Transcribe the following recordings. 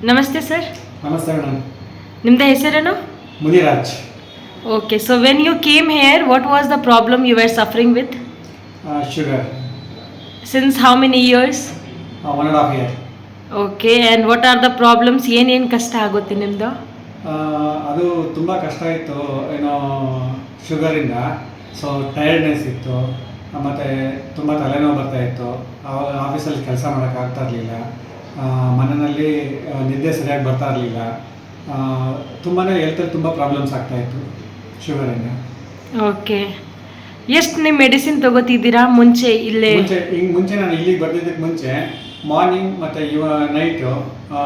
Namaste, sir. ನಮಸ್ತೆ madam. Nimda ಹೆಸರೇನು? Muniraj. Okay, so when you came here, what was the problem you were suffering with? Sugar. Since how many years? 1.5 year. Okay, and what are the problems? ಏನೇನು ಕಷ್ಟ ಆಗುತ್ತೆ ನಿಮ್ಮದು? ಅದು ತುಂಬ ಕಷ್ಟ ಇತ್ತು, ಏನೋ ಶುಗರಿಂದ. ಸೊ ಟಯರ್ಡ್ನೆಸ್ ಇತ್ತು, ಮತ್ತು ತುಂಬ ತಲೆನೋವು ಬರ್ತಾಯಿತ್ತು. ಆವಾಗ ಆಫೀಸಲ್ಲಿ ಕೆಲಸ ಮಾಡೋಕ್ಕಾಗ್ತಾ ಇರಲಿಲ್ಲ, ಮನೆಯಲ್ಲಿ ನಿದ್ದೆ ಸರಿಯಾಗಿ ಬರ್ತಾ ಇರಲಿಲ್ಲ. ತುಂಬಾ ಹೆಲ್ತಲ್ಲಿ ತುಂಬ ಪ್ರಾಬ್ಲಮ್ಸ್ ಆಗ್ತಾಯಿತ್ತು ಶುಗರಿಂದ. ಓಕೆ, ಎಷ್ಟು ನೀವು ಮೆಡಿಸಿನ್ ತಗೋತಿದ್ದೀರಾ ಮುಂಚೆ ಇಲ್ಲೇ? ಮುಂಚೆ ನಾನು ಇಲ್ಲಿಗೆ ಬರ್ದಿದ್ದಕ್ಕೆ ಮುಂಚೆ ಮಾರ್ನಿಂಗ್ ಮತ್ತು ನೈಟು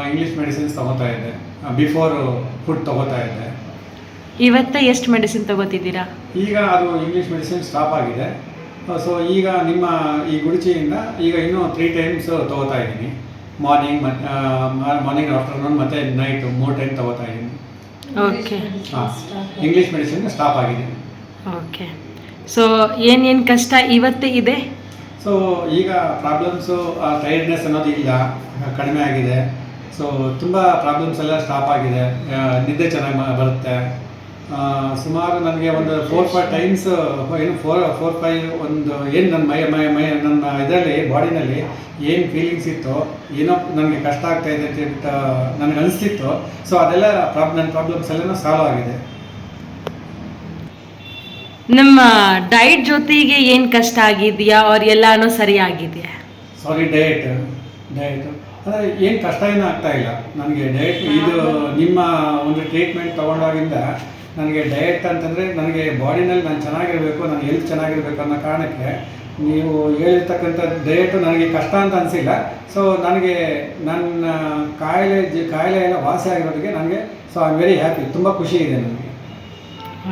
ಇಂಗ್ಲೀಷ್ ಮೆಡಿಸಿನ್ಸ್ ತೊಗೋತಾ ಇದ್ದೆ, ಬಿಫೋರ್ ಫುಡ್ ತೊಗೋತಾ ಇದ್ದೆ. ಇವತ್ತು ಎಷ್ಟು ಮೆಡಿಸಿನ್ ತಗೋತಿದ್ದೀರಾ? ಈಗ ಅದು ಇಂಗ್ಲೀಷ್ ಮೆಡಿಸಿನ್ ಸ್ಟಾಪ್ ಆಗಿದೆ. ಸೊ ಈಗ ನಿಮ್ಮ ಈ ಗುಡುಚಿಯಿಂದ ಈಗ ಇನ್ನೂ 3 ಟೈಮ್ಸ್ ತೊಗೋತಾ ಇದ್ದೀನಿ. ಮಾರ್ನಿಂಗ್ ಆಫ್ಟರ್ನೂನ್ ಮತ್ತು ನೈಟು 3 ಟೈಮ್ ತೊಗೋತಾ ಇದ್ದೀನಿ. ಓಕೆ, ಇಂಗ್ಲೀಷ್ ಮೆಡಿಸಿನ್ ಸ್ಟಾಪ್ ಆಗಿದೆ. ಓಕೆ, ಸೊ ಏನೇನು ಕಷ್ಟ ಇವತ್ತು ಇದೆ? ಸೊ ಈಗ ಪ್ರಾಬ್ಲಮ್ಸು ಟೈರ್ಡ್ನೆಸ್ ಅನ್ನೋದು ಇಲ್ಲ, ಕಡಿಮೆ ಆಗಿದೆ. ಸೊ ತುಂಬ ಪ್ರಾಬ್ಲಮ್ಸ್ ಎಲ್ಲ ಸ್ಟಾಪ್ ಆಗಿದೆ. ನಿದ್ದೆ ಚೆನ್ನಾಗಿ ಬರುತ್ತೆ. ಸುಮಾರು ನನಗೆ ಒಂದು 4-5 ಟೈಮ್ಸ್, ಏನು 4-5 ಒಂದು ಏನು ನನ್ನ ನನ್ನ ಇದರಲ್ಲಿ ಬಾಡಿನಲ್ಲಿ ಏನು ಫೀಲಿಂಗ್ಸ್ ಇತ್ತು, ಏನೋ ನನಗೆ ಕಷ್ಟ ಆಗ್ತಾಯಿದೆ ಅಂತ ನನಗೆ ಅನಿಸ್ತಿತ್ತು. ಸೊ ಅದೆಲ್ಲ ನನ್ನ ಪ್ರಾಬ್ಲಮ್ಸ್ ಎಲ್ಲನೂ ಸಾಲ್ವ್ ಆಗಿದೆ. ನಿಮ್ಮ ಡಯಟ್ ಜೊತೆಗೆ ಏನು ಕಷ್ಟ ಆಗಿದೆಯಾ ಅವ್ರು ಎಲ್ಲಾನು ಸರಿ ಆಗಿದೆಯಾ? ಸಾರಿ, ಡಯಟ್ ಅಂದರೆ ಏನು ಕಷ್ಟ ಏನೂ ಆಗ್ತಾ ಇಲ್ಲ ನನಗೆ. ಡಯಟ್ ಇದು ನಿಮ್ಮ ಒಂದು ಟ್ರೀಟ್ಮೆಂಟ್ ತೊಗೊಂಡಾಗಿಂದ ನನಗೆ ಡಯಟ್ ಅಂತಂದರೆ ನನಗೆ ಬಾಡಿನಲ್ಲಿ ನಾನು ಚೆನ್ನಾಗಿರಬೇಕು, ನನ್ನ ಹೆಲ್ತ್ ಚೆನ್ನಾಗಿರಬೇಕು ಅನ್ನೋ ಕಾರಣಕ್ಕೆ ನೀವು ಹೇಳಿರ್ತಕ್ಕಂಥ ಡಯಟು ನನಗೆ ಕಷ್ಟ ಅಂತ ಅನಿಸಿಲ್ಲ. ಸೊ ನನಗೆ ನನ್ನ ಕಾಯಿಲೆ ಎಲ್ಲ ವಾಸಿ ಆಗಿರೋದಕ್ಕೆ ನನಗೆ so I am very happy. ತುಂಬ ಖುಷಿ ಇದೆ ನನಗೆ.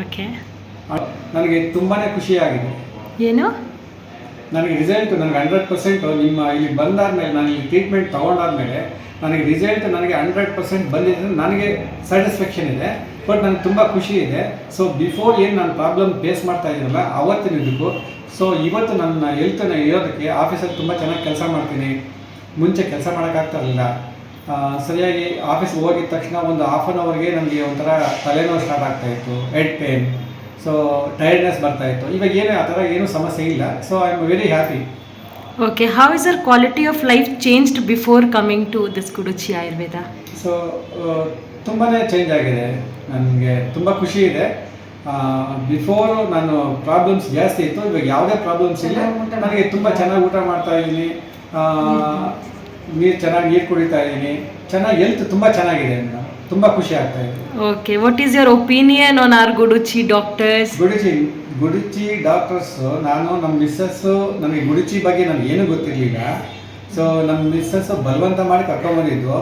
ಓಕೆ, ನನಗೆ ತುಂಬಾ ಖುಷಿಯಾಗಿದೆ. ಏನು ನನಗೆ ರಿಸಲ್ಟ್ ನನಗೆ 100% ನಿಮ್ಮ ಇಲ್ಲಿ ಬಂದಾದಮೇಲೆ, ನಾನು ಇಲ್ಲಿ ಟ್ರೀಟ್ಮೆಂಟ್ ತೊಗೊಂಡಾದ್ಮೇಲೆ ನನಗೆ ರಿಸಲ್ಟ್ ನನಗೆ 100% ಬಂದಿದೆ. ನನಗೆ ಸ್ಯಾಟಿಸ್ಫ್ಯಾಕ್ಷನ್ ಇದೆ, ಬಟ್ ನನಗೆ ತುಂಬ ಖುಷಿ ಇದೆ. ಸೊ ಬಿಫೋರ್ ಏನು ನಾನು ಪ್ರಾಬ್ಲಮ್ ಫೇಸ್ ಮಾಡ್ತಾ ಇದ್ದೀನಲ್ಲ ಅವತ್ತಿನ ಇದಕ್ಕೂ, ಸೊ ಇವತ್ತು ನನ್ನ ಹೆಲ್ತನ್ನ ಇರೋದಕ್ಕೆ ಆಫೀಸಲ್ಲಿ ತುಂಬ ಚೆನ್ನಾಗಿ ಕೆಲಸ ಮಾಡ್ತೀನಿ. ಮುಂಚೆ ಕೆಲಸ ಮಾಡೋಕ್ಕಾಗ್ತಾ ಇರಲಿಲ್ಲ. ಸರಿಯಾಗಿ ಆಫೀಸ್ಗೆ ಹೋಗಿದ ತಕ್ಷಣ ಒಂದು ½ ಅನ್ ಅವರ್ಗೆ ನನಗೆ ಒಂಥರ ತಲೆನೋವು ಸ್ಟಾರ್ಟ್ ಆಗ್ತಾಯಿತ್ತು, ಹೆಡ್ ಪೇನ್, ಸೊ ಟೈರ್ಡ್ನೆಸ್ ಬರ್ತಾಯಿತ್ತು. ಇವಾಗ ಏನು ಆ ಥರ ಏನೂ ಸಮಸ್ಯೆ ಇಲ್ಲ. So I am very happy. Okay, how is your quality of life changed before coming to this Guduchi Ayurveda? So ತುಂಬಾ ಚೇಂಜ್ ಆಗಿದೆ. ನನಗೆ ತುಂಬ ಖುಷಿ ಇದೆ. ಬಿಫೋರು ನಾನು ಪ್ರಾಬ್ಲಮ್ಸ್ ಜಾಸ್ತಿ ಇತ್ತು, ಇವಾಗ ಯಾವುದೇ ಪ್ರಾಬ್ಲಮ್ಸ್ ಇಲ್ಲ. ನನಗೆ ತುಂಬ ಚೆನ್ನಾಗಿ ಊಟ ಮಾಡ್ತಾ ಇದ್ದೀನಿ, ಚೆನ್ನಾಗಿ ನೀರು ಕುಡಿತಾ ಇದ್ದೀನಿ, ಚೆನ್ನಾಗಿ ಹೆಲ್ತ್ ತುಂಬ ಚೆನ್ನಾಗಿದೆ ಮೇಡಮ್. ತುಂಬ ಖುಷಿ ಆಗ್ತಾ ಇದೆ. Okay, what is your opinion on our Guduchi doctors? Guduchi doctors, ನಾನು ನಮ್ಮ ಮಿಸ್ಸಸ್ಸು, ನನಗೆ ಗುಡುಚಿ ಬಗ್ಗೆ ನನಗೆ ಏನೂ ಗೊತ್ತಿರಲಿಲ್ಲ. ಸೊ ನಮ್ಮ ಮಿಸ್ಸಸ್ಸು ಬಲವಂತ ಮಾಡಿ ಕರ್ಕೊಂಬಂದಿದ್ದು.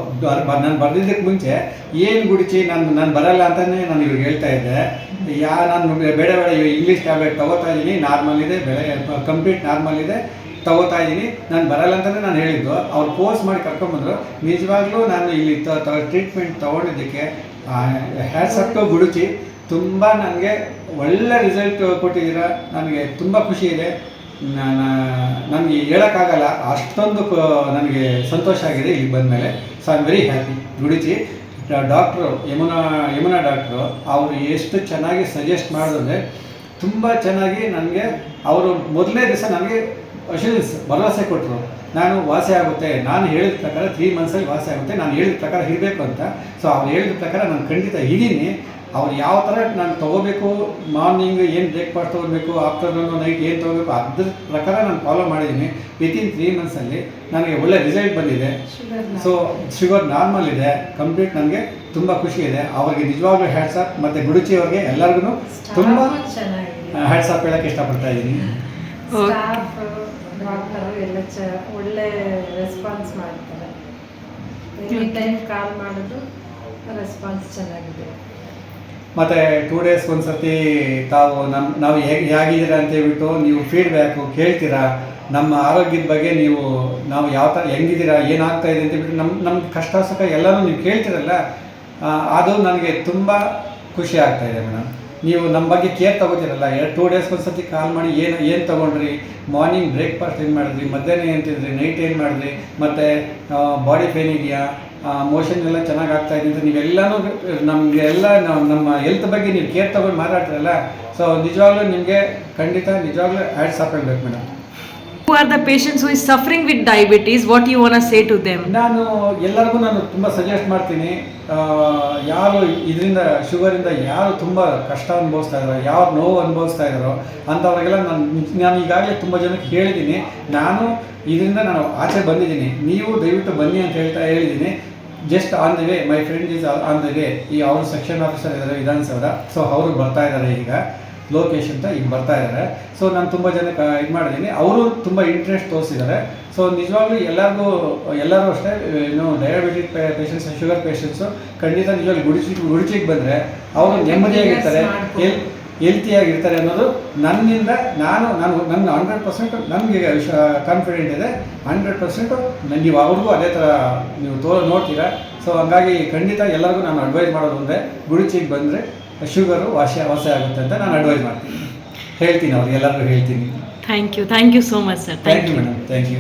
ನಾನು ಬರ್ದಿದ್ದಕ್ಕೆ ಮುಂಚೆ ಏನು ಗುಡುಚಿ ನಾನು ಬರಲ್ಲ ಅಂತಲೇ ನಾನು ಇವ್ರಿಗೆ ಹೇಳ್ತಾ ಇದ್ದೆ. ನಾನು ಬೇಡ ಇಂಗ್ಲೀಷ್ ಟ್ಯಾಬ್ಲೆಟ್ ತೊಗೋತಾ ಇದ್ದೀನಿ, ನಾರ್ಮಲ್ ಇದೆ, ಕಂಪ್ಲೀಟ್ ನಾರ್ಮಲ್ ಇದೆ, ತೊಗೋತಾ ಇದ್ದೀನಿ, ನಾನು ಬರಲ್ಲ ಅಂತಲೇ ನಾನು ಹೇಳಿದ್ದು. ಅವ್ರು ಫೋರ್ಸ್ ಮಾಡಿ ಕರ್ಕೊಂಬಂದರು. ನಿಜವಾಗ್ಲೂ ನಾನು ಇಲ್ಲಿ ಟ್ರೀಟ್ಮೆಂಟ್ ತೊಗೊಂಡಿದ್ದಕ್ಕೆ ಹ್ಯಾಟ್ಸ್ ಆಫ್ ಟು ಗುಡುಚಿ. ತುಂಬ ನನಗೆ ಒಳ್ಳೆ ರಿಸಲ್ಟ್ ಕೊಟ್ಟಿದ್ದೀರ. ನನಗೆ ತುಂಬ ಖುಷಿ ಇದೆ. ನನಗೆ ಹೇಳೋಕ್ಕಾಗಲ್ಲ, ಅಷ್ಟೊಂದು ನನಗೆ ಸಂತೋಷ ಆಗಿದೆ ಇಲ್ಲಿ ಬಂದಮೇಲೆ. So I am very happy. Guduchi doctor Yamuna doctor ಅವರು ಎಷ್ಟು ಚೆನ್ನಾಗಿ ಸಜೆಸ್ಟ್ ಮಾಡಿದ್ರೆ ತುಂಬ ಚೆನ್ನಾಗಿ ನನಗೆ ಅವರು ಮೊದಲನೇ ದಿವಸ ನನಗೆ ಅಶ್ಯೂರೆನ್ಸ್ ಭರವಸೆ ಕೊಟ್ಟರು. ನಾನು ವಾಸಿ ಆಗುತ್ತೆ, ನಾನು ಹೇಳಿದ ಪ್ರಕಾರ 3 ಮಂತ್ಸಲ್ಲಿ ವಾಸಿ ಆಗುತ್ತೆ, ನಾನು ಹೇಳಿದ ಪ್ರಕಾರ ಇರಬೇಕು ಅಂತ. ಸೊ ಅವ್ರು ಹೇಳಿದ ಪ್ರಕಾರ ನಾನು ಖಂಡಿತ ಇದ್ದೀನಿ. ಅವ್ರು ಯಾವ ಥರ ನಾನು ತೊಗೋಬೇಕು, ಮಾರ್ನಿಂಗ್ ಏನು ಬ್ರೇಕ್ಫಾಸ್ಟ್ ತೊಗೋಬೇಕು, ಆಫ್ಟರ್ನೂನು ನೈಟ್ ಏನು ತೊಗೋಬೇಕು, ಅದ್ರ ಪ್ರಕಾರ ನಾನು ಫಾಲೋ ಮಾಡಿದ್ದೀನಿ. ವಿತಿನ್ 3 ಮಂತ್ಸಲ್ಲಿ ನನಗೆ ಒಳ್ಳೆ ರಿಸಲ್ಟ್ ಬಂದಿದೆ. ಸೊ ಶುಗರ್ ನಾರ್ಮಲ್ ಇದೆ, ಕಂಪ್ಲೀಟ್. ನನಗೆ ತುಂಬ ಖುಷಿ ಇದೆ. ಅವ್ರಿಗೆ ನಿಜವಾಗ್ಲೂ ಹ್ಯಾಟ್ಸ್ ಆಫ್. ಮತ್ತು ಗುಡುಚಿ ಅವ್ರಿಗೆ ಎಲ್ಲರಿಗೂ ತುಂಬ ಹ್ಯಾಟ್ಸ್ ಆಫ್ ಹೇಳೋಕ್ಕೆ ಇಷ್ಟಪಡ್ತಾ ಇದ್ದೀನಿ. ಡಾಕ್ಟರು ಎಲ್ಲ ಒಳ್ಳೆ ರೆಸ್ಪಾನ್ಸ್ ಮಾಡ್ತಾರೆ. ಎನಿ ಟೈಮ್ ಕಾಲ್ ಮಾಡೋದು, ರೆಸ್ಪಾನ್ಸ್ ಚೆನ್ನಾಗಿದೆ. ಮತ್ತು 2 ಡೇಸ್ ಒಂದ್ಸತಿ ನಾವು ಹೇಗಿದ್ದೀರಾ ಅಂತ ಹೇಳ್ಬಿಟ್ಟು ನೀವು ಫೀಡ್ಬ್ಯಾಕು ಕೇಳ್ತೀರಾ. ನಮ್ಮ ಆರೋಗ್ಯದ ಬಗ್ಗೆ ನಾವು ಯಾವ ಥರ ಹೆಂಗಿದ್ದೀರಾ, ಏನಾಗ್ತಾ ಇದೆ ಅಂತ ಹೇಳ್ಬಿಟ್ಟು ನಮ್ಮ ಕಷ್ಟ ಸುಖ ಎಲ್ಲನೂ ನೀವು ಕೇಳ್ತೀರಲ್ಲ, ಅದು ನನಗೆ ತುಂಬ ಖುಷಿ ಆಗ್ತಾಯಿದೆ ಮೇಡಮ್. ನೀವು ನಮ್ಮ ಬಗ್ಗೆ ಕೇರ್ ತೊಗೋತೀರಲ್ಲ 2 ಡೇಸ್ಗೆ ಒಂದ್ಸತಿ ಕಾಲ್ ಮಾಡಿ ಏನು ತೊಗೊಂಡ್ರಿ, ಮಾರ್ನಿಂಗ್ ಬ್ರೇಕ್ಫಾಸ್ಟ್ ಏನು ಮಾಡಿದ್ರಿ, ಮಧ್ಯಾಹ್ನ ಏನು ತಿಂದ್ರಿ, ನೈಟ್ ಏನು ಮಾಡಿದ್ರಿ, ಮತ್ತು ಬಾಡಿ ಪೇನ್ ಇದೆಯಾ, ಮೋಷನ್ ಎಲ್ಲ ಚೆನ್ನಾಗಿ ಆಗ್ತಾ ಇದೆ ಅಂತ ನೀವೆಲ್ಲನೂ ನಮಗೆಲ್ಲ ನಮ್ಮ ಹೆಲ್ತ್ ಬಗ್ಗೆ ನೀವು ಕೇರ್ ತೊಗೊಂಡು ಮಾತಾಡ್ತೀರಲ್ಲ, ಸೊ ನಿಜವಾಗ್ಲೂ ನಿಮಗೆ ಖಂಡಿತ ನಿಜವಾಗ್ಲೂ ಆ್ಯಡ್ಸ್ ಹಾಕೊಳ್ಬೇಕು madam. Who are the patients who is suffering with diabetes? What you want to say to them? ನಾನು ಎಲ್ಲರಿಗೂ ತುಂಬ ಸಜೆಸ್ಟ್ ಮಾಡ್ತೀನಿ, ಯಾರು ಇದರಿಂದ ಶುಗರಿಂದ ಯಾರು ತುಂಬ ಕಷ್ಟ ಅನುಭವಿಸ್ತಾ ಇದ್ದಾರೋ, ಯಾರು ನೋವು ಅನುಭವಿಸ್ತಾ ಇದ್ದಾರೋ ಅಂಥವ್ರಿಗೆಲ್ಲ ನಾನು ಈಗಾಗಲೇ ತುಂಬ ಜನಕ್ಕೆ ಹೇಳಿದ್ದೀನಿ. ಇದರಿಂದ ನಾನು ಆಚೆ ಬಂದಿದ್ದೀನಿ, ನೀವು ದಯವಿಟ್ಟು ಬನ್ನಿ ಅಂತ ಹೇಳಿದ್ದೀನಿ. Just on the way, my friend is on the way. ಈ ಅವರು ಸೆಕ್ಷನ್ ಆಫೀಸರ್ ಇದ್ದಾರೆ ವಿಧಾನಸೌಧ, ಸೊ ಅವರು ಬರ್ತಾ ಇದ್ದಾರೆ, ಈಗ ಲೋಕೇಶ್ ಅಂತ ಈಗ ಬರ್ತಾ ಇದ್ದಾರೆ. ಸೊ ನಾನು ತುಂಬ ಜನಕ್ಕೆ ಇದು ಮಾಡಿದ್ದೀನಿ, ಅವರು ತುಂಬ ಇಂಟ್ರೆಸ್ಟ್ ತೋರಿಸಿದ್ದಾರೆ. ಸೊ ನಿಜವಾಗ್ಲೂ ಎಲ್ಲರೂ ಅಷ್ಟೇ, ಡಯಾಬಿಟಿಕ್ ಪೇಷಂಟ್ಸ್, ಶುಗರ್ ಪೇಷಂಟ್ಸು ಖಂಡಿತ ನಿಜವಾಗ್ಲೂ ಗುಡಿಚಿಗೆ ಬಂದರೆ ಅವರು ನೆಮ್ಮದಿಯಾಗಿರ್ತಾರೆ, ಹೆಲ್ತಿಯಾಗಿರ್ತಾರೆ ಅನ್ನೋದು ನನ್ನಿಂದ ನನಗೆ 100% ನನಗೆ ಕಾನ್ಫಿಡೆಂಟ್ ಇದೆ. 100% ನೀವು ಅವ್ರಿಗೂ ಅದೇ ಥರ ನೀವು ನೋಡ್ತೀರಾ. ಸೊ ಹಂಗಾಗಿ ಖಂಡಿತ ಎಲ್ಲರಿಗೂ ನಾನು ಅಡ್ವೈಸ್ ಮಾಡೋದು ಅಂದರೆ ಗುಡಿಚಿಗೆ ಬಂದರೆ ಶುಗರು ವಾಸಿ ಆಗುತ್ತೆ ಅಂತ ನಾನು ಅಡ್ವೈಸ್ ಮಾಡ್ತೀನಿ, ಹೇಳ್ತೀನಿ, ಅವ್ರಿಗೆಲ್ಲರಿಗೂ ಹೇಳ್ತೀನಿ. Thank you so much, sir. Thank you madam, thank you.